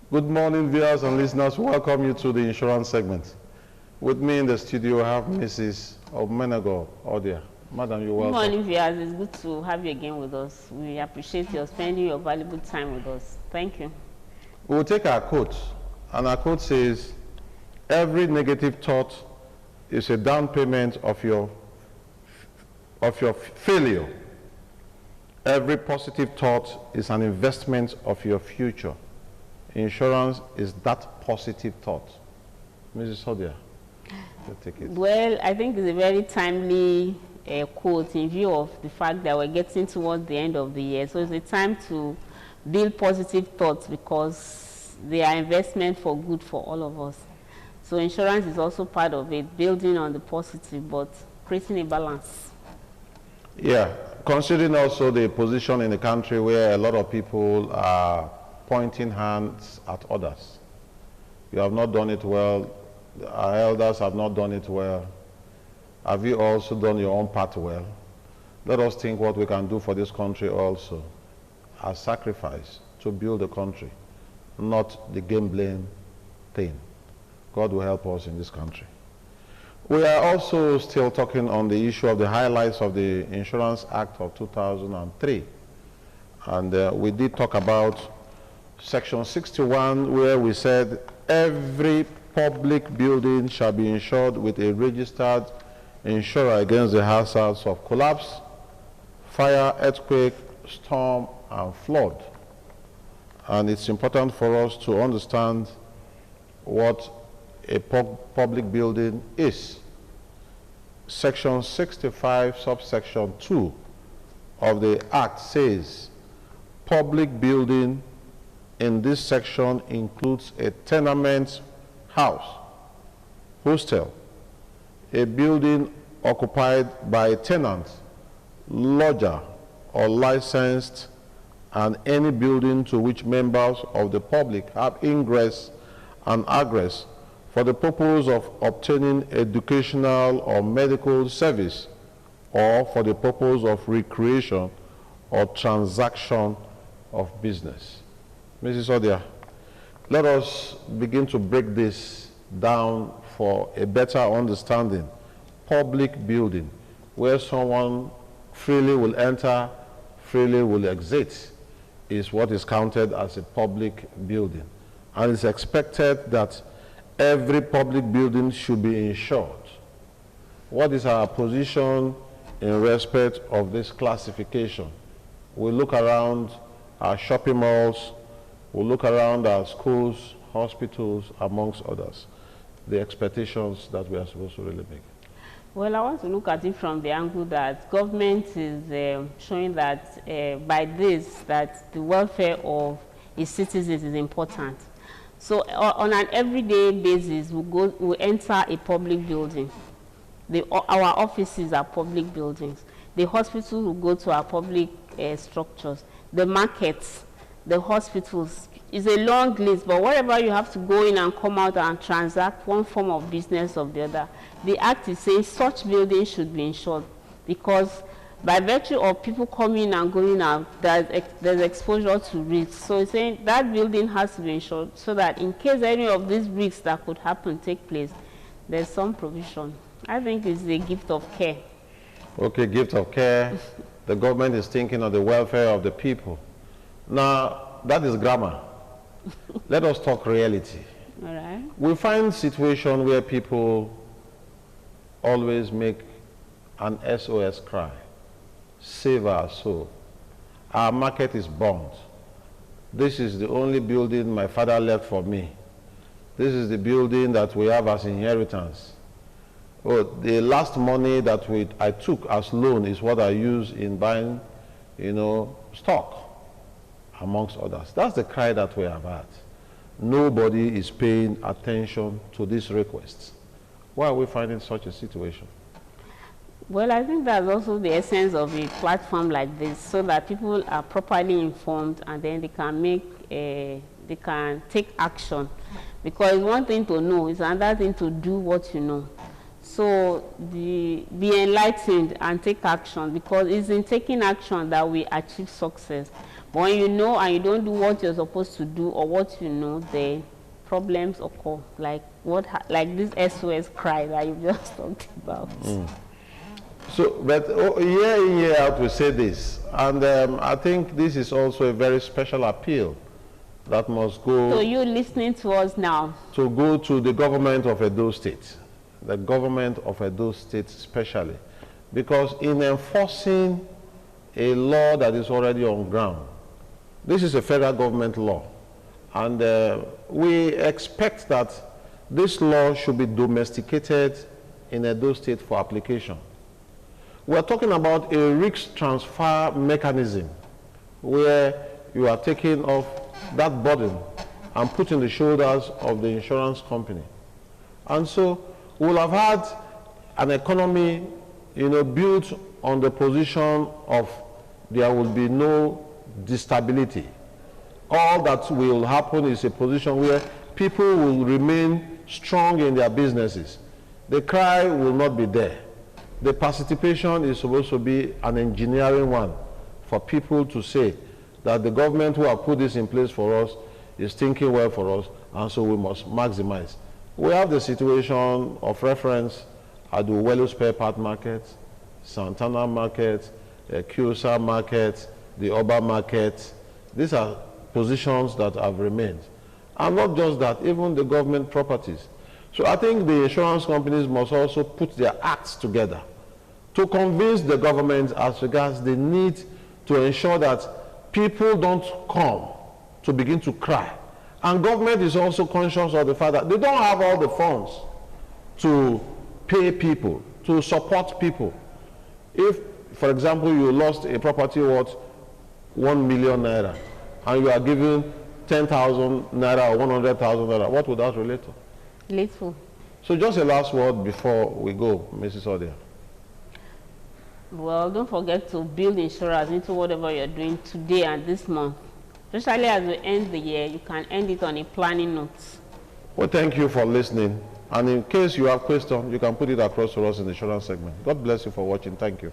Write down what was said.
Good morning, viewers and listeners. Welcome you to the insurance segment. With me in the studio, I have Mrs. Omenago Odia. Madam, you're welcome. Good morning, viewers. It's good to have you again with us. We appreciate your spending your valuable time with us. Thank you. We'll take our quote, and our quote says, every negative thought is a down payment of your failure. Every positive thought is an investment of your future. Insurance is that positive thought. Mrs. Odia, take it. Well, I think it's a very timely quote in view of the fact that we're getting towards the end of the year. So it's a time to build positive thoughts because they are investment for good for all of us. So insurance is also part of it, building on the positive, but creating a balance. Yeah, considering also the position in the country where a lot of people are pointing hands at others. You have not done it well. Our elders have not done it well. Have you also done your own part well? Let us think what we can do for this country also as sacrifice to build the country, not the gambling thing. God will help us in this country. We are also still talking on the issue of the highlights of the Insurance Act of 2003. And we did talk about Section 61, where we said every public building shall be insured with a registered insurer against the hazards of collapse, fire, earthquake, storm, and flood. And it's important for us to understand what a public building is. Section 65, subsection 2 of the Act says, public building in this section includes a tenement house, hostel, a building occupied by a tenant, lodger, or licensed, and any building to which members of the public have ingress and egress for the purpose of obtaining educational or medical service or for the purpose of recreation or transaction of business. Mrs. Odia, let us begin to break this down for a better understanding. Public building, where someone freely will enter, freely will exit, is what is counted as a public building. And it's expected that every public building should be insured. What is our position in respect of this classification? We look around our shopping malls, we look around our schools, hospitals, amongst others, the expectations that we are supposed to really make. Well, I want to look at it from the angle that government is showing that by this, that the welfare of its citizens is important. So on an everyday basis, we enter a public building. Our offices are public buildings. The hospitals will go to our public structures. The markets, the hospitals, is a long list, but whatever you have to go in and come out and transact one form of business or the other, the Act is saying such buildings should be insured, because by virtue of people coming and going out, there's exposure to risks. So it's saying that building has to be insured so that in case any of these risks that could happen take place, there's some provision. I think it's a gift of care. Okay, gift of care. The government is thinking of the welfare of the people. Now, that is grammar. Let us talk reality. All right. We find situations where people always make an SOS cry. Save our soul. Our market is burnt. This is the only building my father left for me. This is the building that we have as inheritance. Oh, the last money that I took as loan is what I use in buying, stock, amongst others. That's the cry that we have had. Nobody is paying attention to these requests. Why are we finding such a situation? Well, I think that's also the essence of a platform like this, so that people are properly informed and then they can take action. Because it's one thing to know, it's another thing to do what you know. So be enlightened and take action, because it's in taking action that we achieve success. But when you know and you don't do what you're supposed to do or what you know, then problems occur, like this SOS cry that you just talked about. So, but year in, year out, we say this, and I think this is also a very special appeal that must go. So you listening to us now? To go to the government of Edo State, the government of Edo State especially, because in enforcing a law that is already on ground, this is a federal government law, and we expect that this law should be domesticated in Edo State for application. We're talking about a risk transfer mechanism where you are taking off that burden and putting the shoulders of the insurance company. And so we'll have had an economy, built on the position of there will be no instability. All that will happen is a position where people will remain strong in their businesses. The cry will not be there. The participation is supposed to be an engineering one for people to say that the government who have put this in place for us is thinking well for us, and so we must maximize. We have the situation of reference at the Uwelu spare part market, Santana market, Kiosa market, the Oba market. These are positions that have remained. And not just that, even the government properties. So I think the insurance companies must also put their acts together to convince the government as regards the need to ensure that people don't come to begin to cry. And government is also conscious of the fact that they don't have all the funds to pay people, to support people. If, for example, you lost a property worth 1 million naira and you are given 10,000 naira or 100,000 naira, what would that relate to? Little. So just a last word before we go, Mrs. Odia. Well, don't forget to build insurance into whatever you're doing today and this month. Especially as we end the year, you can end it on a planning note. Well, thank you for listening. And in case you have questions, you can put it across to us in the insurance segment. God bless you for watching. Thank you.